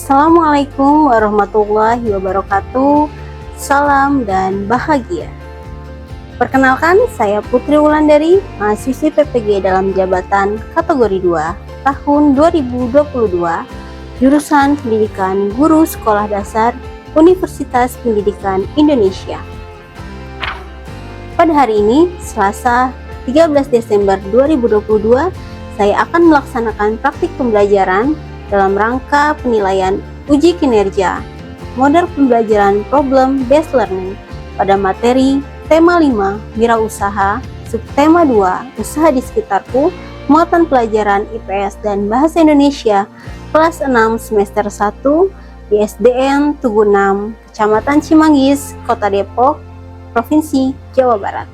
Assalamualaikum warahmatullahi wabarakatuh. Salam dan bahagia. Perkenalkan, saya Putri Wulandari, mahasiswi PPG dalam jabatan kategori 2 tahun 2022, jurusan Pendidikan Guru Sekolah Dasar Universitas Pendidikan Indonesia. Pada hari ini, Selasa 13 Desember 2022, saya akan melaksanakan praktik pembelajaran dalam rangka penilaian uji kinerja model pembelajaran problem based learning pada materi tema 5 wirausaha, subtema 2 usaha di sekitarku, muatan pelajaran IPS dan Bahasa Indonesia kelas 6 semester 1 di SDN Tugu 6, Kecamatan Cimanggis, Kota Depok, Provinsi Jawa Barat.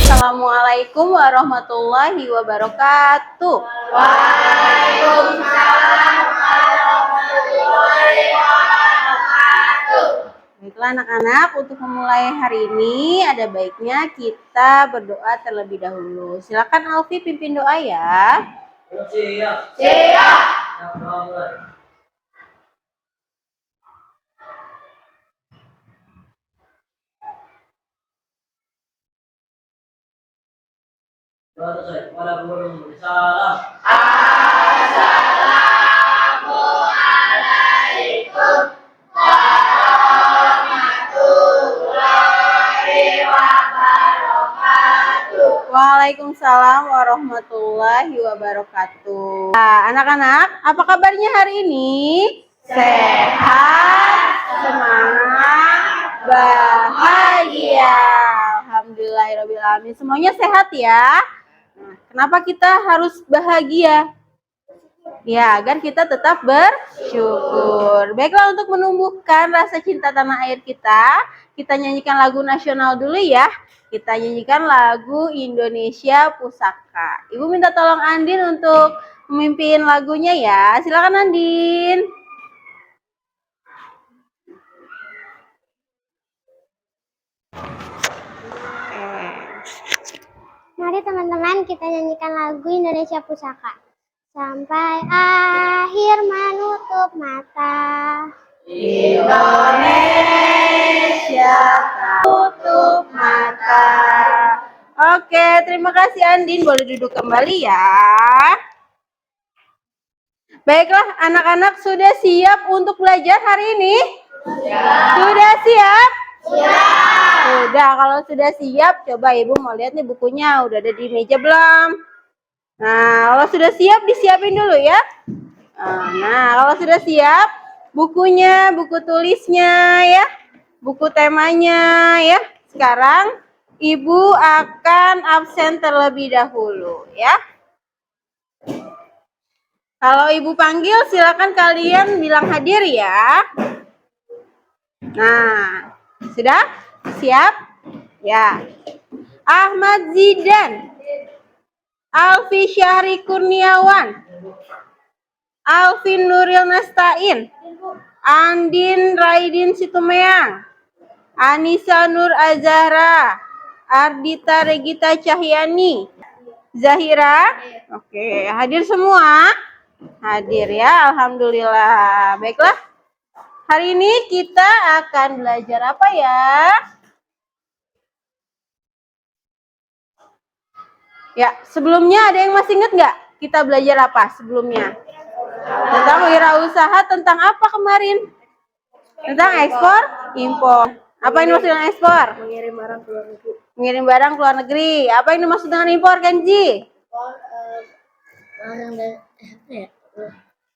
Assalamualaikum warahmatullahi wabarakatuh. Waalaikumsalam warahmatullahi wabarakatuh. Baiklah anak-anak, untuk memulai hari ini ada baiknya kita berdoa terlebih dahulu. Silakan Alfi pimpin doa ya. Siap. Assalamualaikum warahmatullahi wabarakatuh. Waalaikumsalam warahmatullahi wabarakatuh. Nah, anak-anak, apa kabarnya hari ini? Sehat, semangat, bahagia. Alhamdulillahirrahmanirrahim. Semuanya sehat ya. Nah, kenapa kita harus bahagia? Ya, agar kita tetap bersyukur. Baiklah, untuk menumbuhkan rasa cinta tanah air kita nyanyikan lagu nasional dulu ya. Kita nyanyikan lagu Indonesia Pusaka. Ibu minta tolong Andin untuk memimpin lagunya ya. Silakan Andin. Mari teman-teman kita nyanyikan lagu Indonesia Pusaka. Sampai akhir menutup mata. Indonesia tutup mata. Oke, terima kasih Andin. Boleh duduk kembali ya. Baiklah, anak-anak sudah siap untuk belajar hari ini? Sudah siap? Sudah, kalau sudah siap, coba Ibu mau lihat nih bukunya. Udah ada di meja belum? Nah, kalau sudah siap, disiapin dulu ya. Nah, kalau sudah siap, bukunya, buku tulisnya ya, buku temanya ya. Sekarang Ibu akan absen terlebih dahulu ya. Kalau Ibu panggil, silakan kalian bilang hadir ya. Nah, sudah siap? Ya. Ahmad Zidan, Alfi Syahri Kurniawan, Alvin Nuril Nastain, Andin Raidin Situmeang, Anissa Nur Azahra, Ardita Regita Cahyani, Zahira. Oke, hadir semua? Hadir ya, alhamdulillah. Baiklah, hari ini kita akan belajar apa ya? Ya, sebelumnya ada yang masih ingat nggak kita belajar apa sebelumnya? Tentang wirausaha, tentang apa kemarin? Tentang ekspor, impor. Apa ini maksud dengan ekspor? Mengirim barang ke luar negeri. Mengirim barang ke luar negeri. Apa ini maksud dengan impor, Kenji?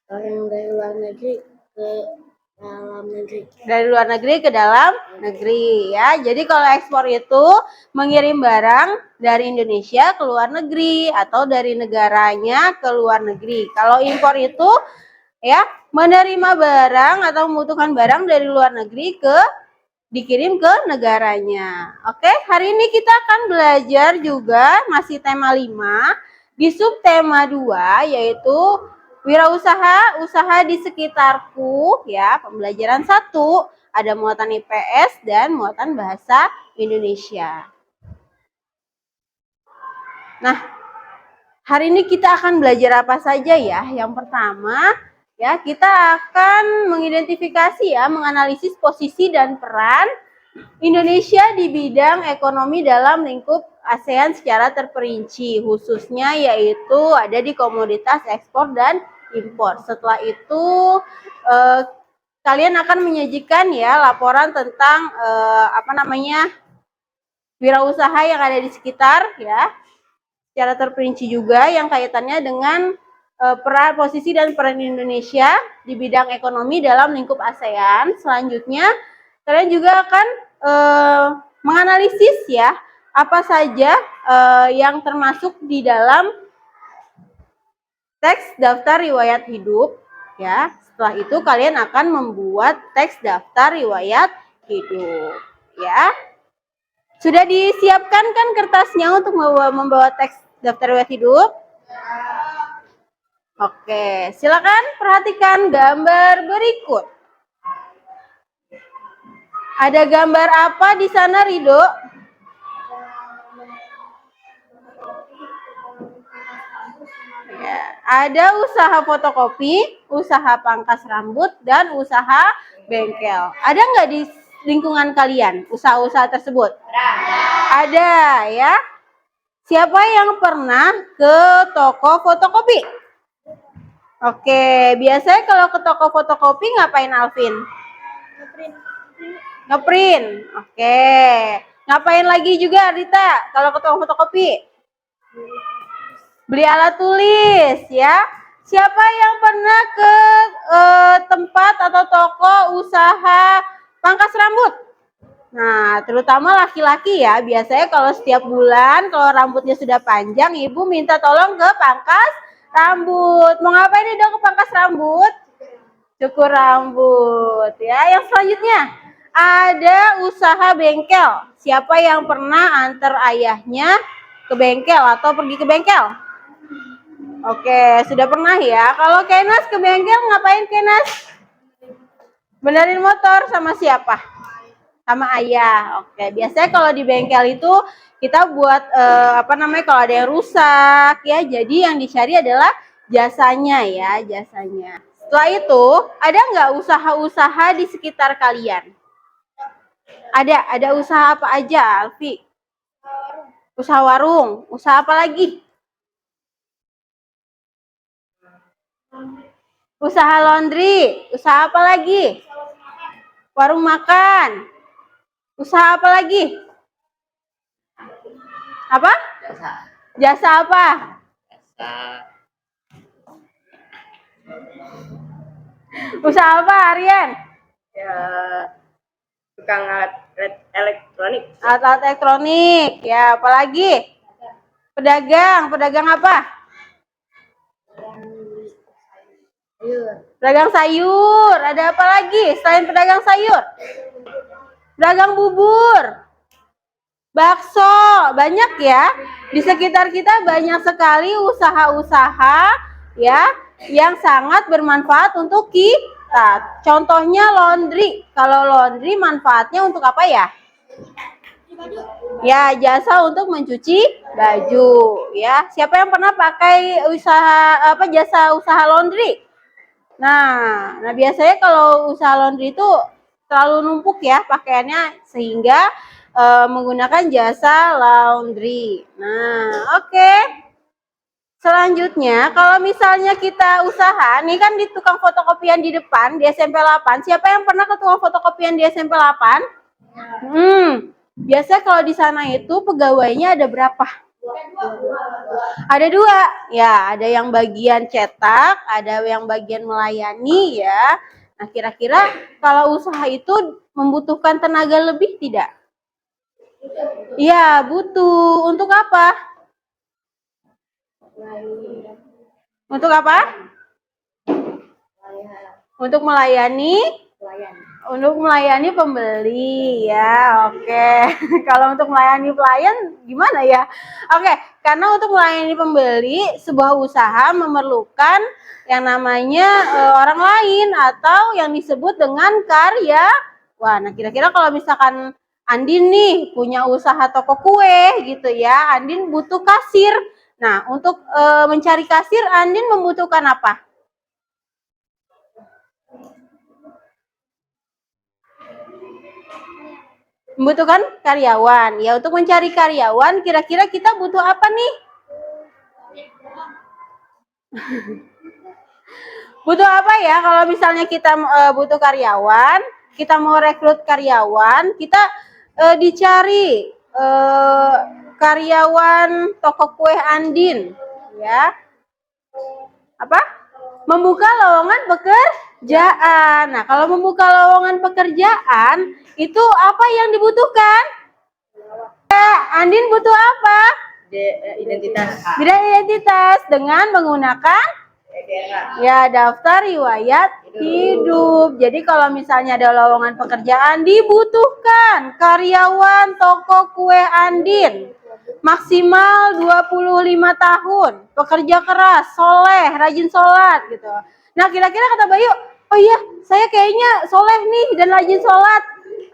Barang dari luar negeri ke Dalam negeri. Dari luar negeri ke dalam negeri ya. Jadi kalau ekspor itu mengirim barang dari Indonesia ke luar negeri atau dari negaranya ke luar negeri. Kalau impor itu ya menerima barang atau membutuhkan barang dari luar negeri dikirim ke negaranya. Oke, hari ini kita akan belajar juga masih tema 5 di subtema 2 yaitu wirausaha, usaha di sekitarku ya. Pembelajaran 1 ada muatan IPS dan muatan bahasa Indonesia. Nah, hari ini kita akan belajar apa saja ya? Yang pertama ya, kita akan mengidentifikasi ya, menganalisis posisi dan peran Indonesia di bidang ekonomi dalam lingkup ASEAN secara terperinci, khususnya yaitu ada di komoditas ekspor dan impor. Setelah itu kalian akan menyajikan ya laporan tentang wirausaha yang ada di sekitar ya, secara terperinci juga yang kaitannya dengan peran, posisi dan peran Indonesia di bidang ekonomi dalam lingkup ASEAN. Selanjutnya kalian juga akan menganalisis ya apa saja yang termasuk di dalam teks daftar riwayat hidup ya. Setelah itu kalian akan membuat teks daftar riwayat hidup ya. Sudah disiapkan kan kertasnya untuk membawa teks daftar riwayat hidup? Oke, silakan perhatikan gambar berikut. Ada gambar apa di sana, Rido? Ya, ada usaha fotokopi, usaha pangkas rambut, dan usaha bengkel. Ada nggak di lingkungan kalian usaha-usaha tersebut? Ada ya. Siapa yang pernah ke toko fotokopi? Oke, biasanya kalau ke toko fotokopi ngapain, Alvin? Ngeprint. Oke. Ngapain lagi juga, Rita, kalau ke toko fotokopi? Beli alat tulis ya. Siapa yang pernah ke tempat atau toko usaha pangkas rambut? Nah, terutama laki-laki ya. Biasanya kalau setiap bulan kalau rambutnya sudah panjang, ibu minta tolong ke pangkas rambut. Mau ngapain nih, dong, ke pangkas rambut? Cukur rambut ya. Yang selanjutnya ada usaha bengkel. Siapa yang pernah antar ayahnya ke bengkel atau pergi ke bengkel? Oke, sudah pernah ya. Kalau Kenas ke bengkel ngapain, Kenas? Benerin motor sama siapa? Sama ayah. Oke, biasanya kalau di bengkel itu kita buat kalau ada yang rusak ya. Jadi yang dicari adalah jasanya ya, jasanya. Setelah itu, ada nggak usaha-usaha di sekitar kalian? Ada usaha apa aja, Alfi? Usaha warung. Usaha apa lagi? Usaha laundry. Usaha apa lagi? Warung makan. Usaha apa lagi? Apa? Jasa. Jasa apa? Jasa. Usaha apa, Aryan? Ya, tukang alat elektronik. Alat elektronik. Ya, apalagi? Pedagang. Pedagang apa? Pedagang sayur. Ada apa lagi selain pedagang sayur? Pedagang bubur. Bakso. Banyak ya. Di sekitar kita banyak sekali usaha-usaha ya yang sangat bermanfaat untuk kita. Contohnya laundry. Kalau laundry manfaatnya untuk apa ya? Ya, jasa untuk mencuci baju ya. Siapa yang pernah pakai jasa usaha laundry? Nah, biasanya kalau usaha laundry itu terlalu numpuk ya pakaiannya sehingga menggunakan jasa laundry. Nah, oke. Selanjutnya, kalau misalnya kita usaha, nih kan di tukang fotokopian di depan di SMP 8. Siapa yang pernah ke tukang fotokopian di SMP 8? Biasanya kalau di sana itu pegawainya ada berapa? Ada 2, ya, ada yang bagian cetak, ada yang bagian melayani ya. Nah, kira-kira kalau usaha itu membutuhkan tenaga lebih tidak? Iya, butuh. Untuk apa? Untuk apa? Untuk melayani pembeli ya. Oke. Kalau untuk melayani pelayan gimana ya? Oke, karena untuk melayani pembeli sebuah usaha memerlukan yang namanya orang lain atau yang disebut dengan karya. Wah, nah kira-kira kalau misalkan Andin nih punya usaha toko kue gitu ya, Andin butuh kasir. Nah, untuk mencari kasir Andin membutuhkan apa? Membutuhkan karyawan. Ya, untuk mencari karyawan, kira-kira kita butuh apa nih? Butuh apa ya? Kalau misalnya kita butuh karyawan, kita mau rekrut karyawan, kita dicari karyawan toko kue Andin, ya. Apa? Membuka lowongan pekerjaan. Nah, kalau membuka lowongan pekerjaan, itu apa yang dibutuhkan? Andin butuh apa? Identitas. Bidang identitas dengan menggunakan ya daftar riwayat hidup. Jadi kalau misalnya ada lowongan pekerjaan dibutuhkan karyawan toko kue Andin. Maksimal 25 tahun, pekerja keras, soleh, rajin sholat gitu. Nah, kira-kira kata Bayu, oh iya, saya kayaknya soleh nih dan rajin sholat.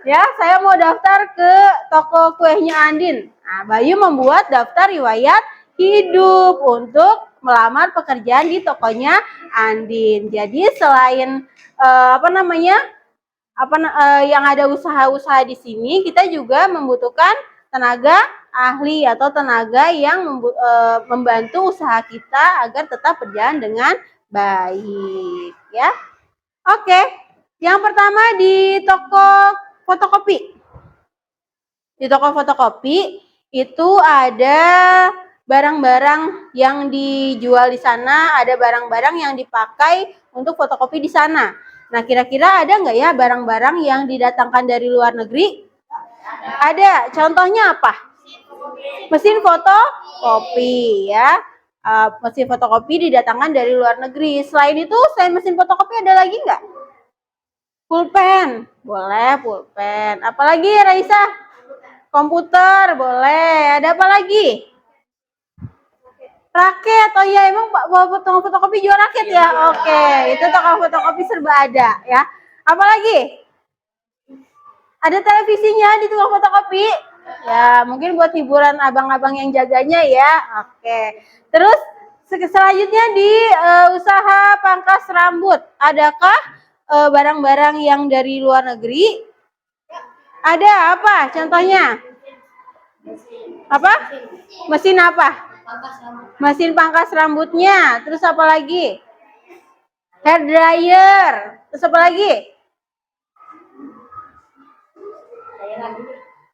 Ya, saya mau daftar ke toko kuenya Andin. Nah, Bayu membuat daftar riwayat hidup untuk melamar pekerjaan di tokonya Andin. Jadi selain yang ada usaha-usaha di sini, kita juga membutuhkan tenaga ahli atau tenaga yang membantu usaha kita agar tetap berjalan dengan baik, ya. Oke, yang pertama di toko fotokopi. Di toko fotokopi itu ada barang-barang yang dijual di sana, ada barang-barang yang dipakai untuk fotokopi di sana. Nah, kira-kira ada nggak ya barang-barang yang didatangkan dari luar negeri? Ada. Contohnya apa? Mesin fotokopi ya. Mesin fotokopi didatangkan dari luar negeri. Selain itu, selain mesin fotokopi ada lagi nggak? Pulpen. Boleh pulpen. Apalagi Raisa? Komputer. Boleh. Ada apa lagi? Raket. Oh iya, emang toko fotokopi jual raket ya? Oke, itu toko fotokopi serba ada ya. Apalagi? Ada televisinya di toko fotokopi? Ya, mungkin buat hiburan abang-abang yang jaganya ya. Oke. Terus selanjutnya di usaha pangkas rambut. Adakah barang-barang yang dari luar negeri? Ada apa? Contohnya? Apa? Mesin apa? Mesin pangkas rambutnya. Terus apa lagi? Hair dryer. Terus apa lagi?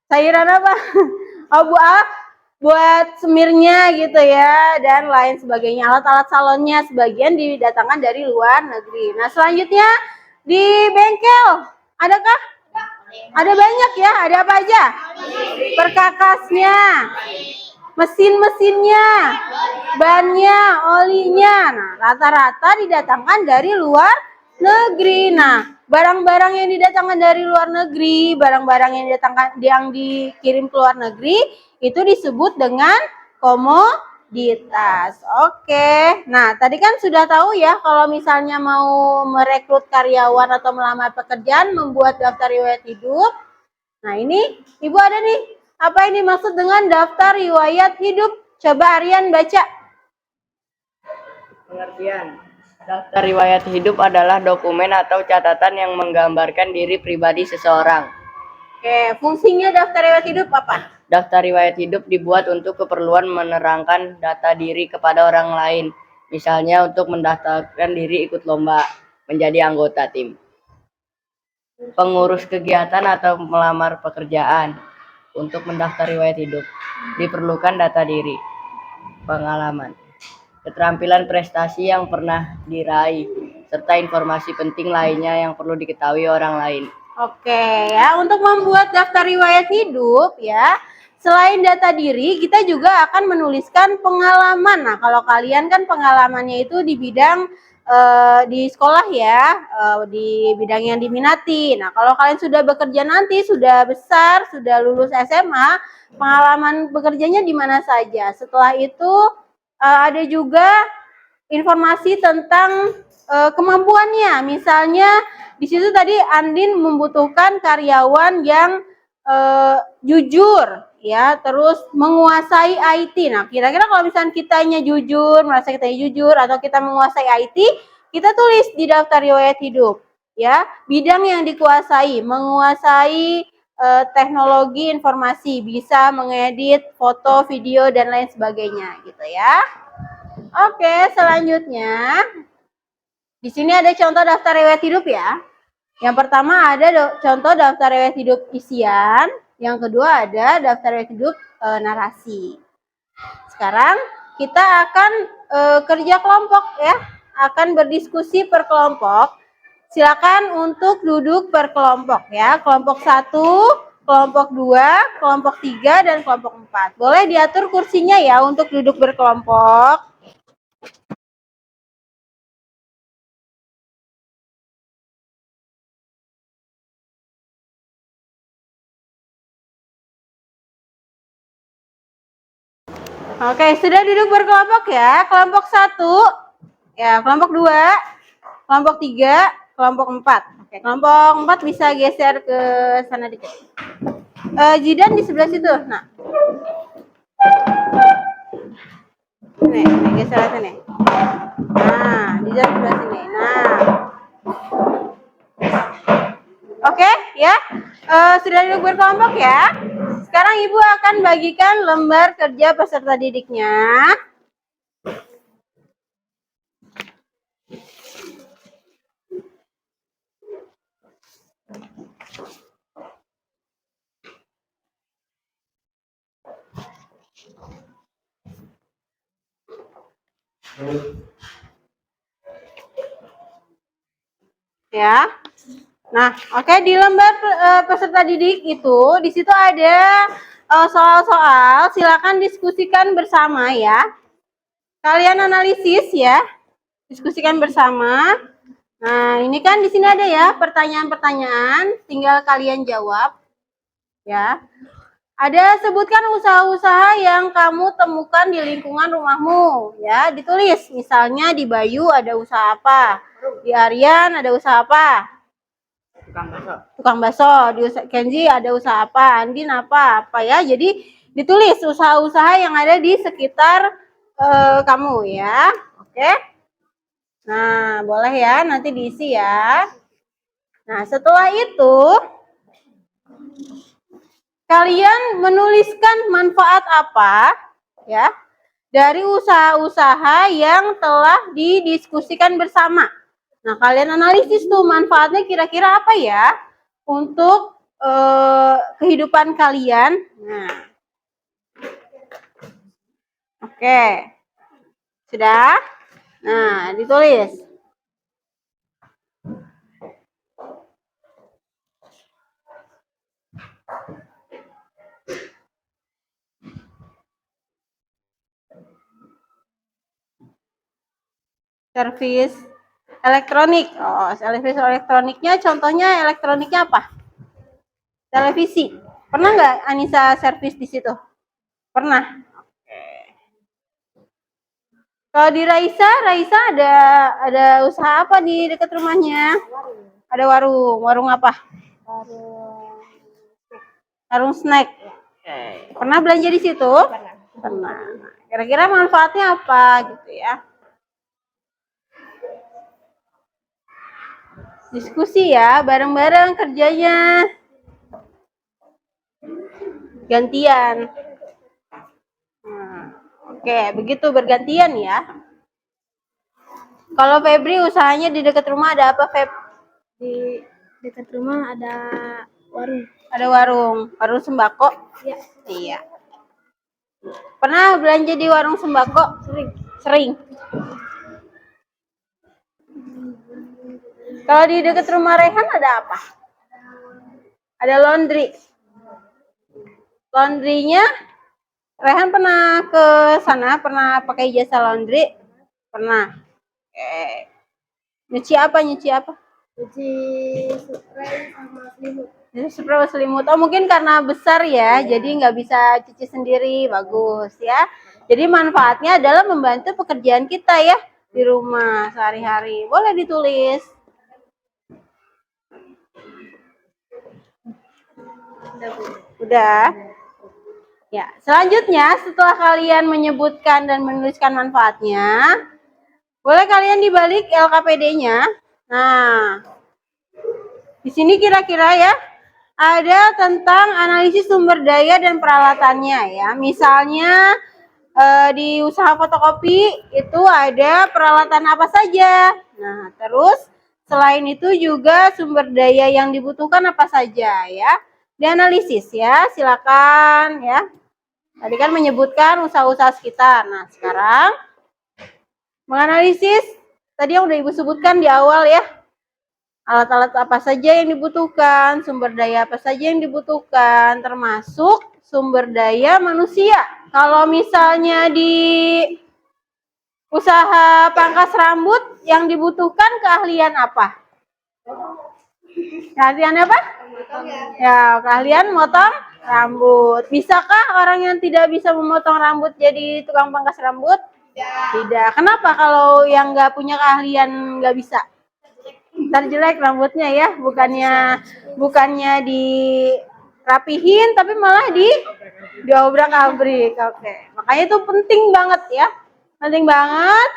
Cairan apa? Oh, buat semirnya gitu ya, dan lain sebagainya. Alat-alat salonnya sebagian didatangkan dari luar negeri. Nah, selanjutnya di bengkel, adakah? Ada banyak ya, ada apa aja? Perkakasnya, mesin-mesinnya, bannya, olinya. Nah, rata-rata didatangkan dari luar negeri. Nah, barang-barang yang didatangkan dari luar negeri, barang-barang yang dikirim ke luar negeri itu disebut dengan komoditas. Oke. Nah, tadi kan sudah tahu ya kalau misalnya mau merekrut karyawan atau melamar pekerjaan membuat daftar riwayat hidup. Nah, ini Ibu ada nih. Apa ini maksud dengan daftar riwayat hidup? Coba Aryan baca. Pengertian. Daftar riwayat hidup adalah dokumen atau catatan yang menggambarkan diri pribadi seseorang. Oke, fungsinya daftar riwayat hidup apa? Daftar riwayat hidup dibuat untuk keperluan menerangkan data diri kepada orang lain. Misalnya untuk mendaftarkan diri ikut lomba, menjadi anggota tim. Pengurus kegiatan atau melamar pekerjaan. Untuk mendaftar riwayat hidup, diperlukan data diri, pengalaman, keterampilan prestasi yang pernah diraih, serta informasi penting lainnya yang perlu diketahui orang lain. Oke ya, untuk membuat daftar riwayat hidup ya, selain data diri, kita juga akan menuliskan pengalaman. Nah, kalau kalian kan pengalamannya itu di bidang di sekolah ya, di bidang yang diminati. Nah, kalau kalian sudah bekerja nanti, sudah besar, sudah lulus SMA, pengalaman bekerjanya di mana saja. Setelah itu ada juga informasi tentang kemampuannya. Misalnya di situ tadi Andin membutuhkan karyawan yang jujur ya, terus menguasai IT. Nah, kira-kira kalau misalnya kitanya jujur, merasa kitanya jujur atau kita menguasai IT, kita tulis di daftar riwayat hidup ya, bidang yang dikuasai, menguasai teknologi informasi, bisa mengedit foto, video dan lain sebagainya gitu ya. Oke, selanjutnya di sini ada contoh daftar riwayat hidup ya. Yang pertama ada contoh daftar riwayat hidup isian, yang kedua ada daftar riwayat hidup narasi. Sekarang kita akan kerja kelompok ya, akan berdiskusi per kelompok. Silakan untuk duduk per kelompok ya, kelompok 1, kelompok 2, kelompok 3 dan kelompok 4. Boleh diatur kursinya ya untuk duduk berkelompok. Oke, sudah duduk berkelompok ya. Kelompok 1, ya, kelompok 2, kelompok 3, kelompok 4. Oke, kelompok 4 bisa geser ke sana dikit. Jidan di sebelah situ. Nah. Nih, geser ke sini. Nah, Jidan sebelah sini. Nah. Oke, ya. Sudah duduk berkelompok ya. Sekarang Ibu akan bagikan lembar kerja peserta didiknya. Ya. Nah, oke, di lembar peserta didik itu di situ ada soal-soal, silakan diskusikan bersama ya. Kalian analisis ya. Diskusikan bersama. Nah, ini kan di sini ada ya pertanyaan-pertanyaan, tinggal kalian jawab ya. Ada sebutkan usaha-usaha yang kamu temukan di lingkungan rumahmu ya, ditulis. Misalnya di Bayu ada usaha apa? Di Aryan ada usaha apa? Tukang bakso. Di Kenzi ada usaha apa? Andin apa ya. Jadi ditulis usaha-usaha yang ada di sekitar kamu ya. Oke. Nah, boleh ya, nanti diisi ya. Nah, setelah itu kalian menuliskan manfaat apa ya dari usaha-usaha yang telah didiskusikan bersama. Nah, kalian analisis tuh manfaatnya kira-kira apa ya untuk kehidupan kalian. Nah, oke, sudah. Nah, ditulis. Servis elektronik. Oh, servis elektroniknya contohnya elektroniknya apa? Televisi. Pernah nggak Anissa servis di situ? Pernah. Oke. Kalau di Raisa ada usaha apa di dekat rumahnya? Ada warung. Warung apa? Warung snack. Oke. Pernah belanja di situ? Pernah. Kira-kira manfaatnya apa gitu ya? Diskusi ya, bareng-bareng kerjanya. Gantian. Oke, begitu bergantian ya. Kalau Febri usahanya di dekat rumah ada apa, Feb? Di dekat rumah ada warung. Ada warung sembako? Iya. Iya. Pernah belanja di warung sembako? Sering. Sering. Kalau di dekat rumah Rehan ada apa? Ada laundry. Laundrynya, Rehan pernah ke sana, pernah pakai jasa laundry? Pernah. Nyuci apa? Nyuci apa? Cuci spray sama selimut. Jadi spray selimut. Oh, mungkin karena besar ya, jadi nggak bisa cuci sendiri. Bagus ya. Jadi manfaatnya adalah membantu pekerjaan kita ya di rumah sehari-hari. Boleh ditulis. Udah. Ya, selanjutnya setelah kalian menyebutkan dan menuliskan manfaatnya, boleh kalian dibalik LKPD-nya. Nah, di sini kira-kira ya, ada tentang analisis sumber daya dan peralatannya ya. Misalnya di usaha fotokopi itu ada peralatan apa saja. Nah, terus selain itu juga sumber daya yang dibutuhkan apa saja ya. Dianalisis ya, silakan ya. Tadi kan menyebutkan usaha-usaha sekitar. Nah, sekarang menganalisis tadi yang udah Ibu sebutkan di awal ya. Alat-alat apa saja yang dibutuhkan, sumber daya apa saja yang dibutuhkan, termasuk sumber daya manusia. Kalau misalnya di usaha pangkas rambut yang dibutuhkan keahlian apa? Keahlian apa? Ya, keahlian motong rambut. Bisakah orang yang tidak bisa memotong rambut jadi tukang pangkas rambut? Tidak. Kenapa kalau yang nggak punya keahlian nggak bisa? Ntar jelek rambutnya ya, bukannya dirapihin tapi malah diobrak-abrik. Oke. Makanya itu penting banget ya. Penting banget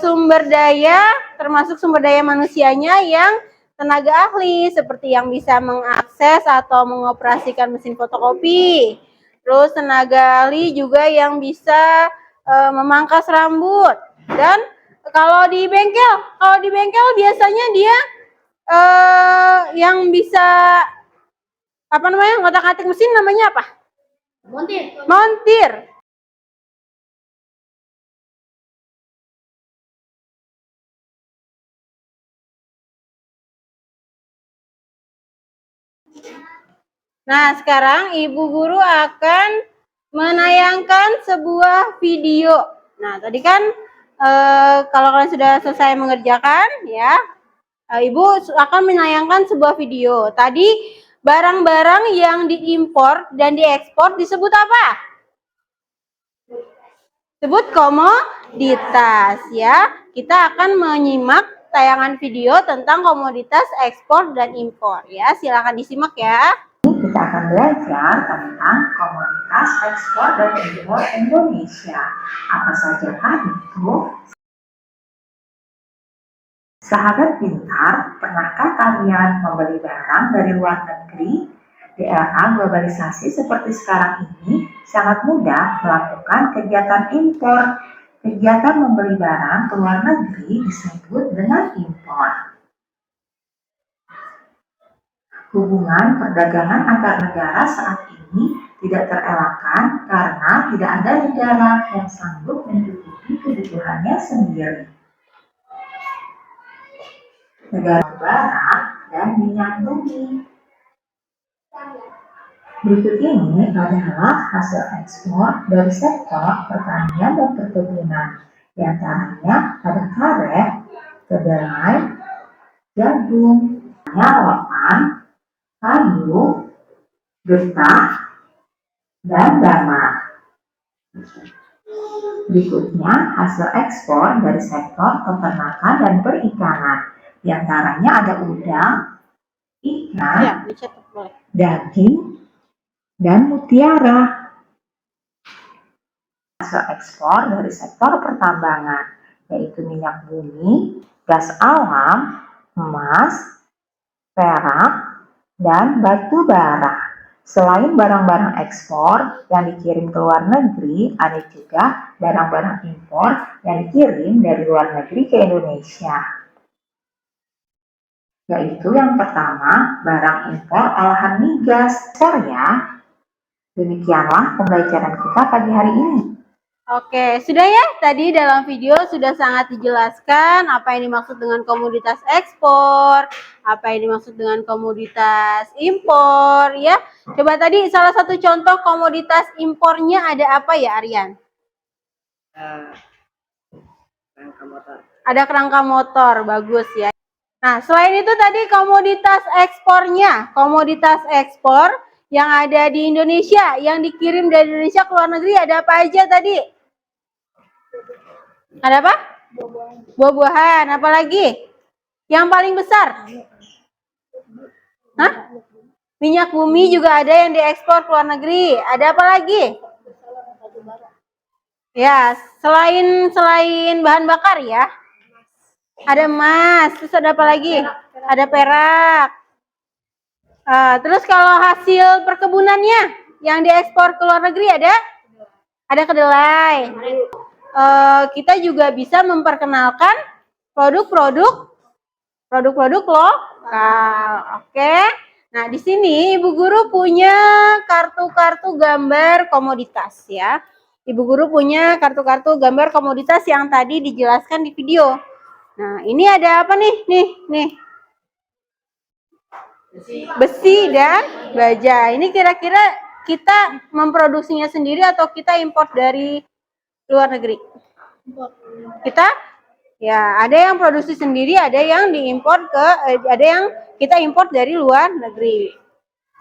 sumber daya, termasuk sumber daya manusianya yang tenaga ahli seperti yang bisa mengakses atau mengoperasikan mesin fotokopi. Terus tenaga ahli juga yang bisa memangkas rambut. Dan kalau di bengkel biasanya dia yang bisa apa namanya, ngotak-ngatik mesin namanya apa? Montir. Nah, sekarang Ibu Guru akan menayangkan sebuah video. Nah, tadi kan kalau kalian sudah selesai mengerjakan ya, Ibu akan menayangkan sebuah video. Tadi barang-barang yang diimpor dan diekspor disebut apa? Sebut komoditas ya. Kita akan menyimak tayangan video tentang komoditas ekspor dan impor ya. Silakan disimak ya. Kita akan belajar tentang komoditas ekspor dan impor Indonesia. Apa saja itu? Sahabat pintar, pernahkah kalian membeli barang dari luar negeri? Di era globalisasi seperti sekarang ini, sangat mudah melakukan kegiatan impor. Kegiatan membeli barang ke luar negeri disebut dengan impor. Hubungan perdagangan antar negara saat ini tidak terelakkan karena tidak ada negara yang sanggup mencukupi kebutuhannya sendiri. Negara barat dan minyak bumi. Berikut ini adalah hasil ekspor dari sektor pertanian dan perkebunan. Di antaranya ada karet, kedelai, jagung, rotan, kayu, getah, dan bama. Berikutnya hasil ekspor dari sektor peternakan dan perikanan. Di antaranya ada udang, ikan, daging, dan mutiara. Hasil ekspor dari sektor pertambangan, yaitu minyak bumi, gas alam, emas, perak, dan batu bara. Selain barang-barang ekspor yang dikirim ke luar negeri, ada juga barang-barang impor yang dikirim dari luar negeri ke Indonesia. Yaitu yang pertama, barang impor olahan migas. Ya, demikianlah pembelajaran kita pagi hari ini. Oke, sudah ya. Tadi dalam video sudah sangat dijelaskan apa yang dimaksud dengan komoditas ekspor, apa yang dimaksud dengan komoditas impor, ya. Coba tadi salah satu contoh komoditas impornya ada apa ya, Aryan? Kerangka motor. Ada kerangka motor, bagus ya. Nah, selain itu tadi komoditas ekspor yang ada di Indonesia, yang dikirim dari Indonesia ke luar negeri ada apa aja tadi? Ada apa? Buah-buahan, apalagi? Yang paling besar? Hah? Minyak bumi juga ada yang diekspor ke luar negeri. Ada apa lagi? Ya, selain bahan bakar ya. Ada emas, terus ada apa lagi? Ada perak. Terus kalau hasil perkebunannya yang diekspor ke luar negeri ada kedelai. Kita juga bisa memperkenalkan produk-produk lokal. Oke. Nah, di sini Ibu Guru punya kartu-kartu gambar komoditas ya. Ibu Guru punya kartu-kartu gambar komoditas yang tadi dijelaskan di video. Nah, ini ada apa nih? Nih. Besi dan baja. Ini kira-kira kita memproduksinya sendiri atau kita import dari luar negeri? Kita ya, ada yang produksi sendiri, ada yang ada yang kita import dari luar negeri.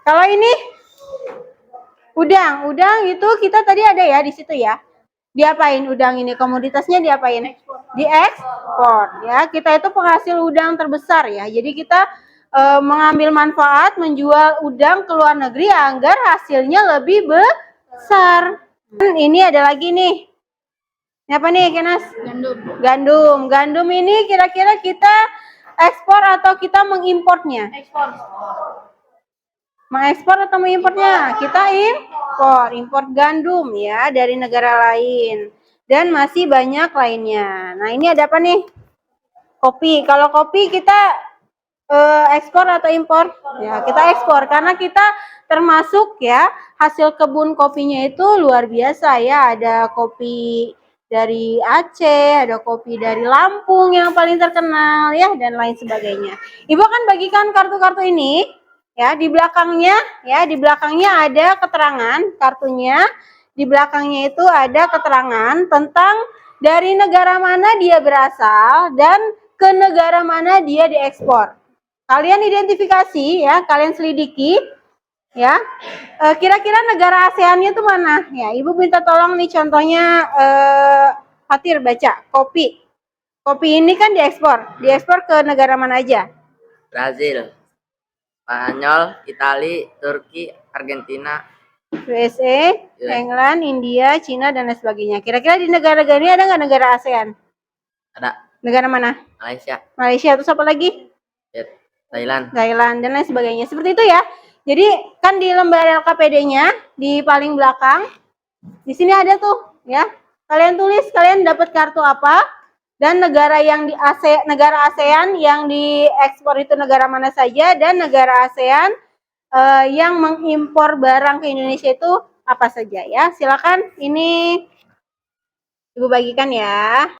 Kalau ini udang itu kita tadi ada ya di situ ya. Diapain udang ini? Komoditasnya diapain? Diekspor ya. Kita itu penghasil udang terbesar ya. Jadi kita mengambil manfaat menjual udang ke luar negeri agar hasilnya lebih besar. Ini ada lagi nih. Ini apa nih, Kenas? Gandum. Gandum ini kira-kira kita ekspor atau kita mengimportnya? Mengekspor atau mengimportnya? Kita import gandum ya dari negara lain. Dan masih banyak lainnya. Nah, ini ada apa nih? Kopi. Kalau kopi kita ekspor atau impor? Ya, kita ekspor karena kita termasuk ya hasil kebun kopinya itu luar biasa ya. Ada kopi dari Aceh, ada kopi dari Lampung yang paling terkenal ya, dan lain sebagainya. Ibu akan bagikan kartu-kartu ini ya. Di belakangnya ada keterangan kartunya. Di belakangnya itu ada keterangan tentang dari negara mana dia berasal dan ke negara mana dia diekspor. Kalian identifikasi ya, kalian selidiki ya. Kira-kira negara ASEAN-nya itu mana? Ya, Ibu minta tolong nih contohnya Fatir baca kopi. Kopi ini kan diekspor ke negara mana aja? Brazil, Spanyol, Italia, Turki, Argentina, USA, England, India, Cina, dan lain sebagainya. Kira-kira di negara-negara ini ada nggak negara ASEAN? ada Negara mana? Malaysia, Terus apa lagi? Thailand, dan lain sebagainya. Seperti itu ya. Jadi kan di lembar LKPD-nya di paling belakang, di sini ada tuh ya. Kalian tulis kalian dapat kartu apa dan negara yang negara ASEAN yang diekspor itu negara mana saja, dan negara ASEAN yang mengimpor barang ke Indonesia itu apa saja ya. Silakan ini Ibu bagikan ya.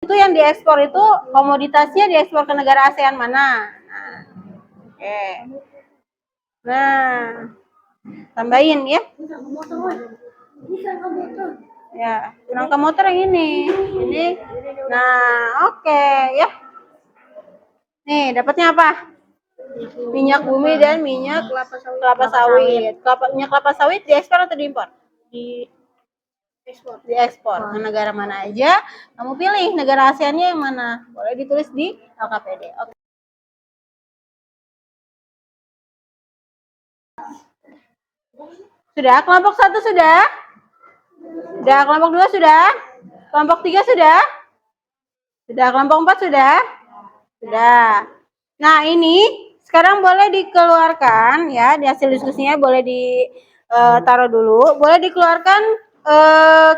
Itu yang diekspor itu komoditasnya diekspor ke negara ASEAN mana? Nah, oke. Nah, tambahin ya. Ya, kerangka motor yang ini. Nah, oke ya. Nih, dapatnya apa? Minyak bumi dan minyak kelapa sawit. Minyak kelapa sawit diekspor atau diimpor? Diekspor ke negara mana aja, kamu pilih negara ASEAN-nya yang mana, boleh ditulis di LKPD. Oke. Sudah, kelompok 1 sudah? Sudah, kelompok 2 sudah? Kelompok 3 sudah? Sudah, kelompok 4 sudah? Sudah. Nah, ini sekarang boleh dikeluarkan ya, di hasil diskusinya boleh ditaruh dulu, boleh dikeluarkan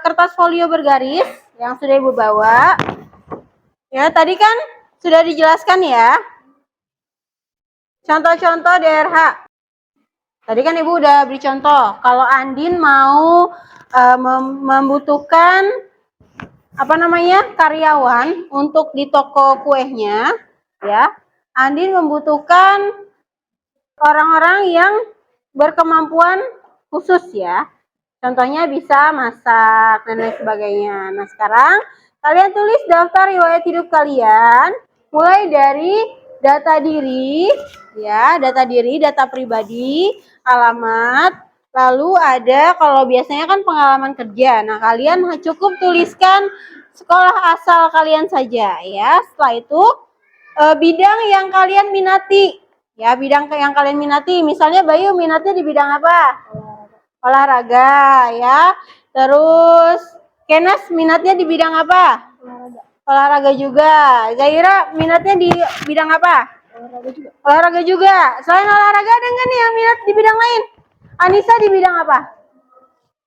kertas folio bergaris yang sudah Ibu bawa. Ya, tadi kan sudah dijelaskan ya. Contoh-contoh DRH. Tadi kan Ibu udah beri contoh. Kalau Andin mau membutuhkan karyawan untuk di toko kuehnya, ya. Andin membutuhkan orang-orang yang berkemampuan khusus ya. Contohnya bisa masak dan lain sebagainya. Nah, sekarang kalian tulis daftar riwayat hidup kalian mulai dari data diri, ya, data pribadi, alamat, lalu ada kalau biasanya kan pengalaman kerja. Nah, kalian cukup tuliskan sekolah asal kalian saja ya. Setelah itu bidang yang kalian minati. Ya, bidang yang kalian minati. Misalnya Bayu minatnya di bidang apa? Olahraga, ya. Terus Kenas minatnya di bidang apa? Olahraga juga. Zaira minatnya di bidang apa? Olahraga juga. Selain olahraga ada nggak nih yang minat di bidang lain? Anissa di bidang apa?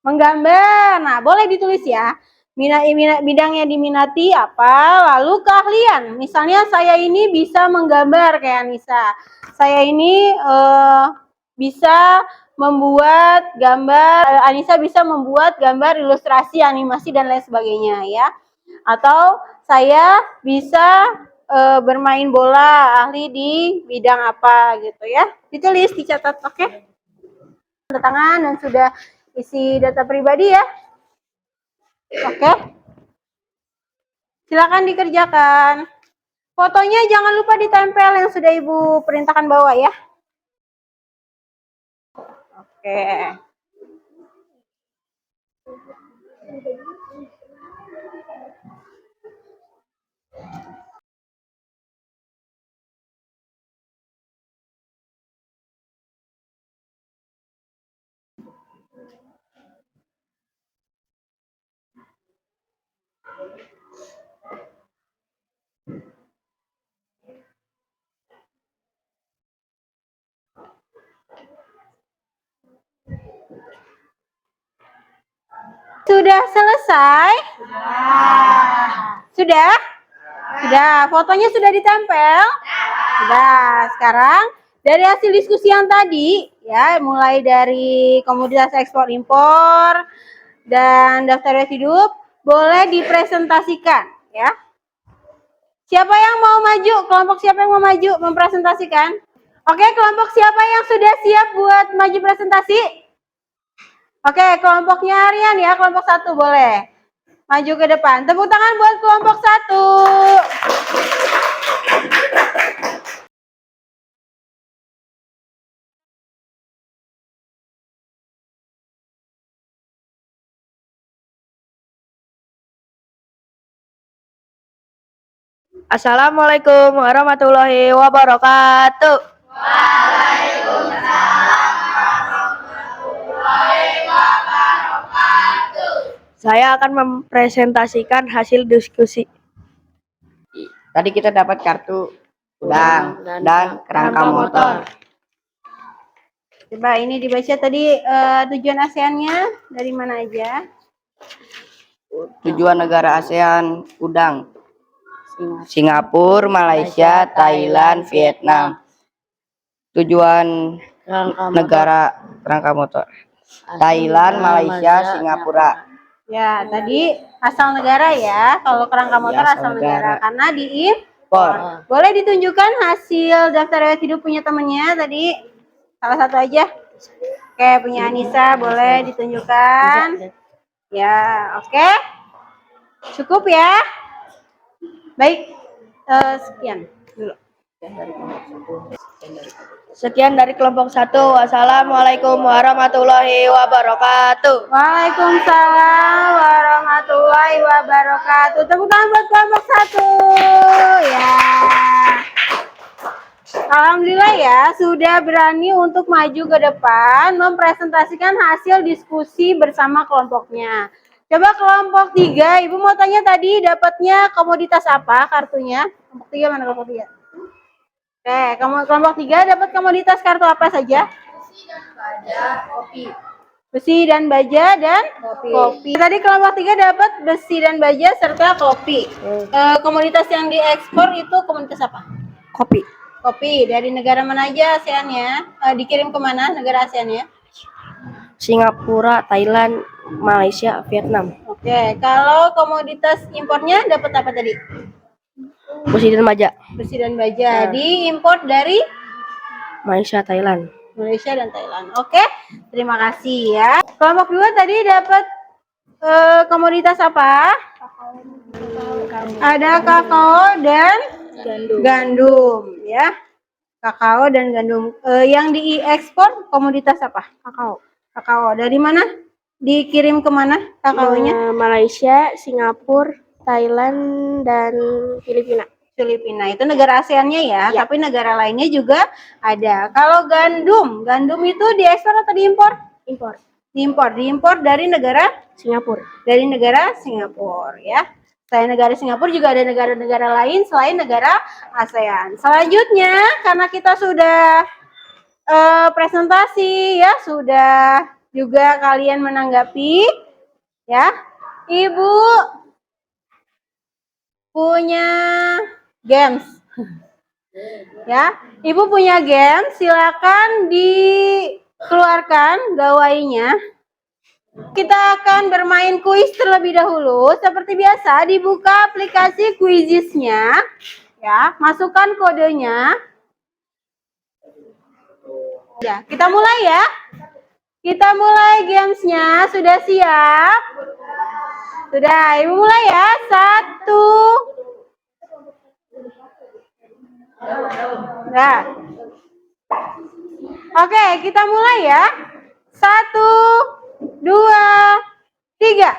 Menggambar. Nah, boleh ditulis ya. Bidang yang diminati apa, lalu keahlian. Misalnya saya ini bisa menggambar kayak Anissa. Saya ini bisa membuat gambar, Anissa bisa membuat gambar ilustrasi, animasi dan lain sebagainya ya. Atau saya bisa bermain bola, ahli di bidang apa gitu ya. Ditulis, dicatat, oke? Tanda tangan dan sudah isi data pribadi ya. Oke. Silakan dikerjakan. Fotonya jangan lupa ditempel yang sudah Ibu perintahkan bawa ya. Oke. Sudah selesai? Sudah? Sudah. Fotonya sudah ditempel? Sudah. Sekarang dari hasil diskusi yang tadi, ya, mulai dari komoditas ekspor impor dan daftar riwayat hidup, boleh dipresentasikan, ya. Siapa yang mau maju? Kelompok siapa yang mau maju mempresentasikan? Oke, kelompok siapa yang sudah siap buat maju presentasi? Oke, kelompoknya Aryan ya, kelompok 1 boleh. Maju ke depan. Tepuk tangan buat kelompok 1. Assalamualaikum warahmatullahi wabarakatuh. Saya akan mempresentasikan hasil diskusi. Tadi kita dapat kartu udang dan kerangka motor. Coba ini dibaca tadi tujuan ASEAN-nya dari mana aja? Tujuan negara ASEAN udang. Singapura, Malaysia, Thailand, Vietnam. Tujuan negara kerangka motor. Thailand, Malaysia, Singapura. Ya, tadi asal negara ya. Kalau kerangka motor Ya, asal negara karena Por. Boleh ditunjukkan hasil daftar riwayat hidup punya temennya tadi? Salah satu aja. Oke, punya Anissa boleh ditunjukkan. Ya, oke. Cukup ya. Baik, sekian dulu. Sekian dari kelompok 1. Wassalamualaikum warahmatullahi wabarakatuh. Waalaikumsalam warahmatullahi wabarakatuh. Tepuk tangan buat kelompok 1. Ya. Alhamdulillah ya, sudah berani untuk maju ke depan mempresentasikan hasil diskusi bersama kelompoknya. Coba kelompok 3, Ibu mau tanya tadi dapatnya komoditas apa kartunya? Kelompok 3 mana kelompok 3? Oke, kelompok 3 dapat komoditas kartu apa saja? Besi dan baja dan kopi. Tadi kelompok 3 dapat besi dan baja serta kopi. Komoditas yang diekspor itu komoditas apa? Kopi. Kopi dari negara mana aja ASEAN-nya? Dikirim kemana negara ASEAN-nya? Singapura, Thailand, Malaysia, Vietnam. Oke, kalau komoditas impornya dapat apa tadi? Besi dan baja. Besi dan baja. Diimpor dari Malaysia, Thailand. Malaysia dan Thailand. Oke, terima kasih ya. Kelompok 2 tadi dapat komoditas apa? Ada kakao dan gandum ya. Kakao dan gandum. Yang diekspor komoditas apa? Kakao. Kakao. Dari mana? Dikirim kemana kakaonya? Malaysia, Singapura, Thailand, dan Filipina. Filipina itu negara ASEAN-nya ya, Ya. tapi negara lainnya juga ada. Kalau gandum itu diekspor atau diimpor? Impor. Diimpor dari negara Singapura. Singapura ya. Selain negara Singapura juga ada negara-negara lain selain negara ASEAN. Selanjutnya karena kita sudah presentasi ya, sudah juga kalian menanggapi ya. Ibu punya games ya. Ibu punya games, silakan dikeluarkan gawainya. Kita akan bermain kuis terlebih dahulu. Seperti biasa, dibuka aplikasi Quizizz-nya ya, masukkan kodenya. Ya, kita mulai ya. Kita mulai gamesnya. Sudah siap? Sudah, Ibu mulai ya. 1. Nah. Oke, kita mulai ya. 1, 2, 3.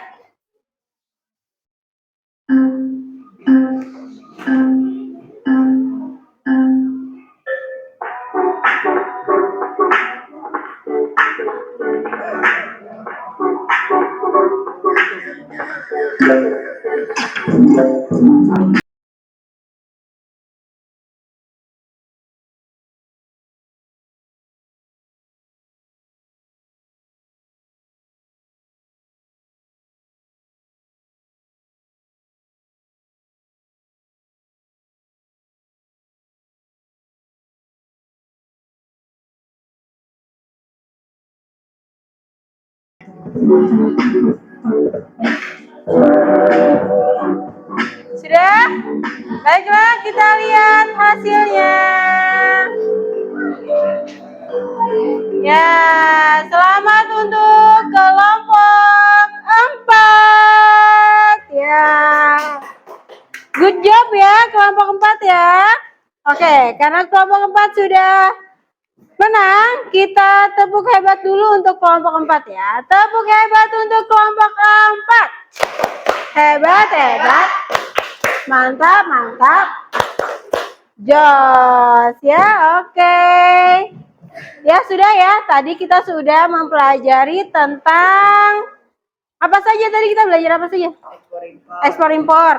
Sudah? Baiklah, kita lihat hasilnya. Ya, selamat untuk kelompok 4. Ya. Good job ya kelompok 4 ya. Oke, karena kelompok 4 sudah menang, kita tepuk hebat dulu untuk kelompok 4 ya. Tepuk hebat untuk kelompok 4. Hebat, hebat. Mantap, mantap. Jos ya, oke. Ya sudah ya, tadi kita sudah mempelajari tentang apa saja tadi kita belajar apa saja? Ekspor impor.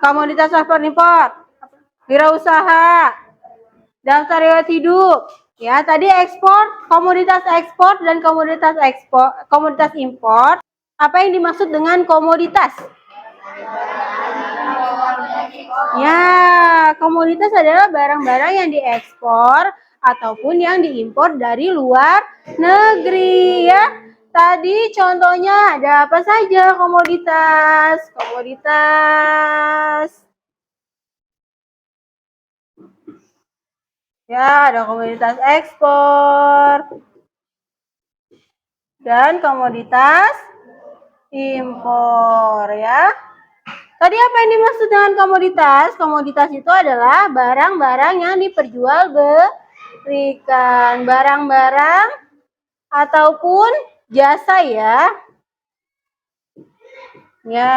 Komoditas ekspor impor. Wirausaha. Daftar riwayat hidup. Ya, tadi ekspor dan komoditas impor. Apa yang dimaksud dengan komoditas? Ya, komoditas adalah barang-barang yang diekspor ataupun yang diimpor dari luar negeri ya. Tadi contohnya ada apa saja komoditas? Ya, ada komoditas ekspor dan komoditas impor ya. Tadi apa yang dimaksud dengan komoditas? Komoditas itu adalah barang-barang yang diperjualbelikan, barang-barang ataupun jasa ya. Ya,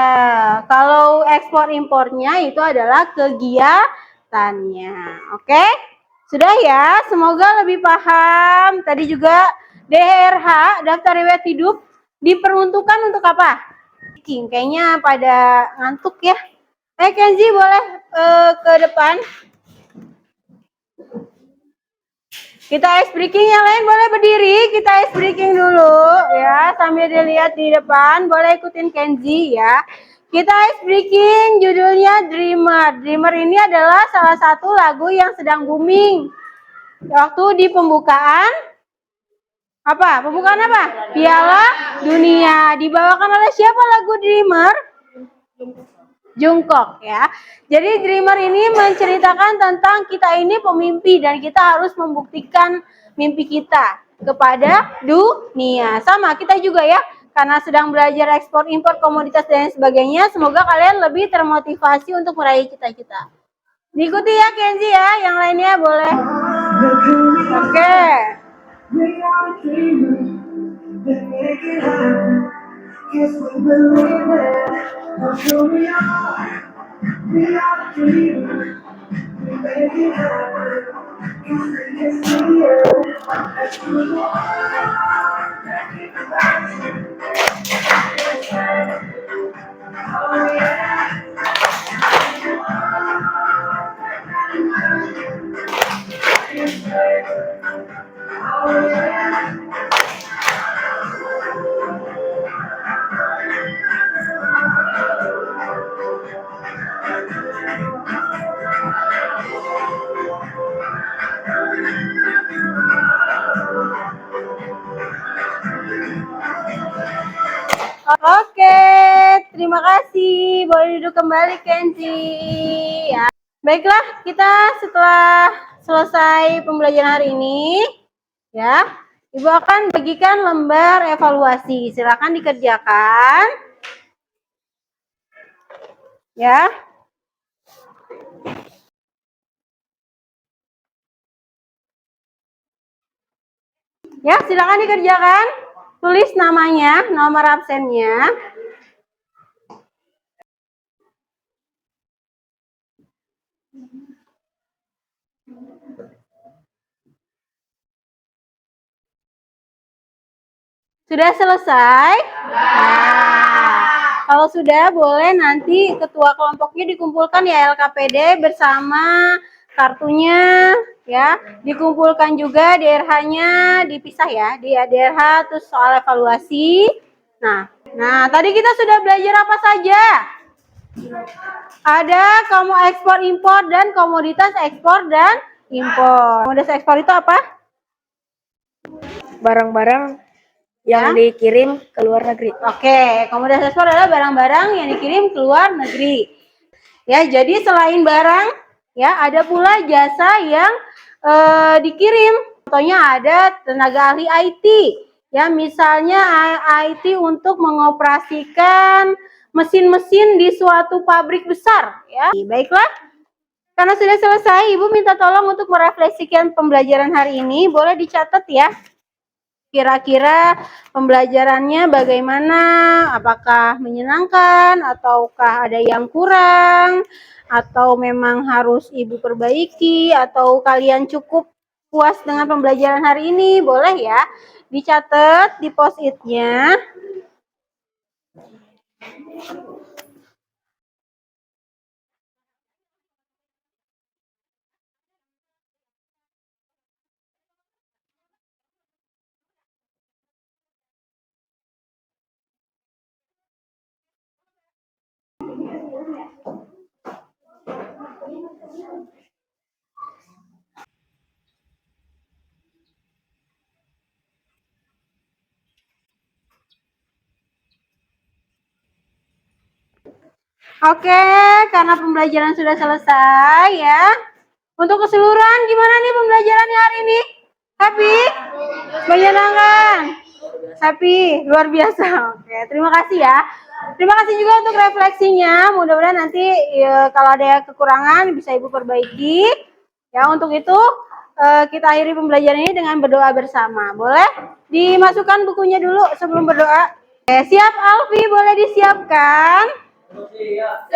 kalau ekspor impornya itu adalah kegiatannya. Oke? Sudah ya, semoga lebih paham. Tadi juga DRH, daftar riwayat hidup, diperuntukkan untuk apa? Kayaknya pada ngantuk ya. Kenzi boleh ke depan. Kita ice breaking, yang lain boleh berdiri. Kita ice breaking dulu ya, sambil dilihat di depan. Boleh ikutin Kenzi ya. Kita ice breaking, judulnya Dreamer. Dreamer ini adalah salah satu lagu yang sedang booming. Waktu di pembukaan, apa? Pembukaan apa? Piala Dunia. Dibawakan oleh siapa lagu Dreamer? Jungkook ya. Jadi Dreamer ini menceritakan tentang kita ini pemimpi dan kita harus membuktikan mimpi kita kepada dunia. Sama kita juga ya, karena sedang belajar ekspor impor komoditas dan sebagainya. Semoga kalian lebih termotivasi untuk meraih cita-cita. Diikuti ya Kenzi ya, yang lainnya boleh. Oke. Oke, terima kasih. Boleh duduk kembali Kenzi. Ya. Baiklah, kita setelah selesai pembelajaran hari ini, ya, Ibu akan bagikan lembar evaluasi. Silakan dikerjakan. Ya. Ya, silakan dikerjakan. Tulis namanya, nomor absennya. Sudah selesai? Nah, kalau sudah boleh nanti ketua kelompoknya dikumpulkan ya LKPD bersama kartunya ya. Dikumpulkan juga DRH-nya dipisah ya. Di DRH terus soal evaluasi. Nah, tadi kita sudah belajar apa saja? Ada kamu ekspor impor dan komoditas ekspor dan impor. Komoditas ekspor itu apa? Barang-barang yang dikirim ke luar negeri. Oke, komoditas ekspor adalah barang-barang yang dikirim ke luar negeri. Ya, jadi selain barang, ya ada pula jasa yang dikirim. Contohnya ada tenaga ahli IT. Ya, misalnya IT untuk mengoperasikan mesin-mesin di suatu pabrik besar. Ya, baiklah. Karena sudah selesai, Ibu minta tolong untuk merefleksikan pembelajaran hari ini. Boleh dicatat ya. Kira-kira pembelajarannya bagaimana? Apakah menyenangkan ataukah ada yang kurang? Atau memang harus Ibu perbaiki? Atau kalian cukup puas dengan pembelajaran hari ini? Boleh ya? Dicatat di post-it-nya. Oke, karena pembelajaran sudah selesai ya. Untuk keseluruhan gimana nih pembelajarannya hari ini? Happy? Menyenangkan? Happy? Luar biasa. Oke, terima kasih ya. Terima kasih juga untuk refleksinya. Mudah-mudahan nanti kalau ada kekurangan bisa Ibu perbaiki. Ya, untuk itu kita akhiri pembelajaran ini dengan berdoa bersama. Boleh? Dimasukkan bukunya dulu sebelum berdoa. Oke, siap Alfi, boleh disiapkan? Siap.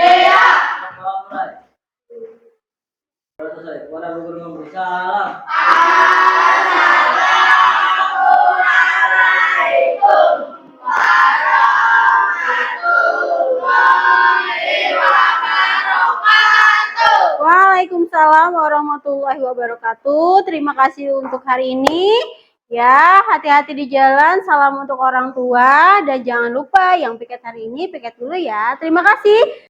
Waalaikumsalam warahmatullahi wabarakatuh. Terima kasih untuk hari ini. Ya, hati-hati di jalan, salam untuk orang tua, dan jangan lupa yang piket hari ini piket dulu ya. Terima kasih.